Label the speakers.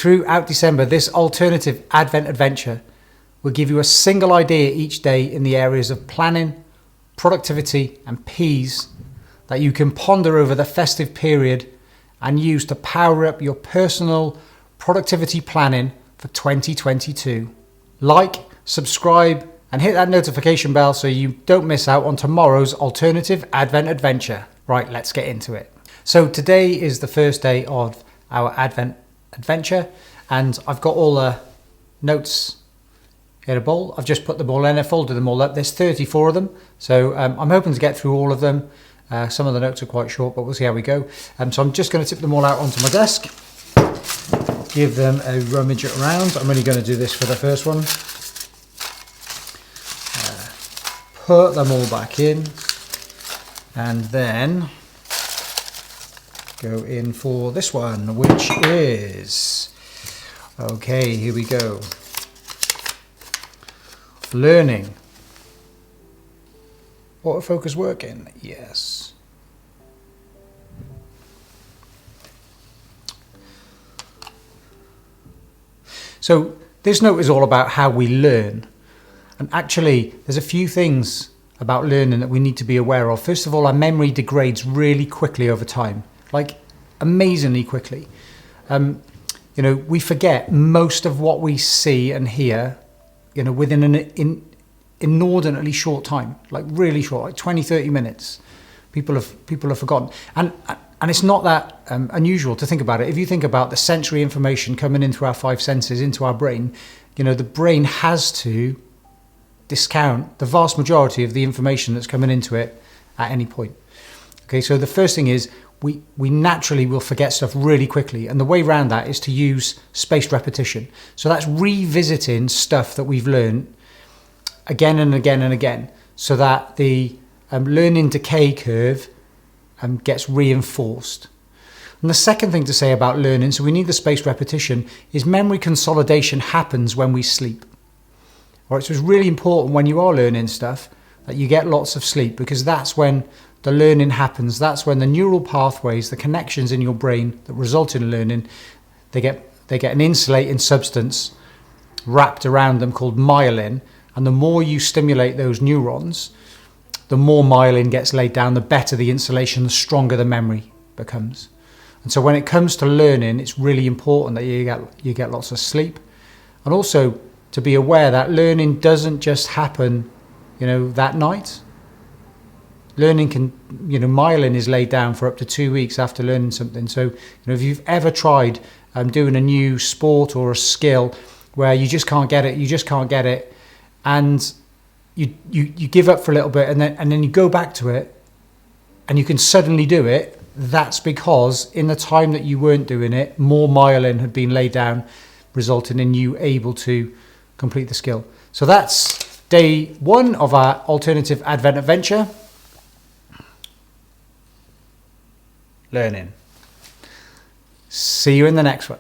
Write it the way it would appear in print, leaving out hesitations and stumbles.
Speaker 1: throughout December, this alternative Advent adventure will give you a single idea each day in the areas of planning, productivity and peace that you can ponder over the festive period and use to power up your personal productivity planning for 2022. Like, subscribe and hit that notification bell so you don't miss out on tomorrow's alternative Advent adventure. Right, let's get into it. So today is the first day of our Advent adventure and I've got all the notes in a bowl. I've just put them all in, I folded them all up. There's 34 of them, so I'm hoping to get through all of them. Some of the notes are quite short, but we'll see how we go. So I'm just going to tip them all out onto my desk, give them a rummage around. I'm only going to do this for the first one. Put them all back in, and then go in for this one, which is, okay, here we go. Learning. Autofocus working? Yes. So this note is all about how we learn. And actually, there's a few things about learning that we need to be aware of. First of all, our memory degrades really quickly over time, like amazingly quickly. We forget most of what we see and hear within an inordinately short time, like really short, like 20, 30 minutes. People have forgotten. And it's not that unusual to think about it. If you think about the sensory information coming in through our five senses into our brain, the brain has to discount the vast majority of the information that's coming into it at any point. Okay, so the first thing is we naturally will forget stuff really quickly, and the way around that is to use spaced repetition. So that's revisiting stuff that we've learned again and again and again, so that the learning decay curve gets reinforced. And the second thing to say about learning, so we need the spaced repetition, is memory consolidation happens when we sleep. All right, so it's really important when you are learning stuff that you get lots of sleep, because that's when the learning happens. That's when the neural pathways, the connections in your brain that result in learning, they get an insulating substance wrapped around them called myelin. And the more you stimulate those neurons, the more myelin gets laid down, the better the insulation, the stronger the memory becomes. And so when it comes to learning, it's really important that you get lots of sleep. And also to be aware that learning doesn't just happen, that night. Learning myelin is laid down for up to 2 weeks after learning something. So, if you've ever tried doing a new sport or a skill where you just can't get it, and you give up for a little bit, and then you go back to it, and you can suddenly do it, that's because in the time that you weren't doing it, more myelin had been laid down, resulting in you able to complete the skill. So that's day one of our alternative Advent adventure. Learning. See you in the next one.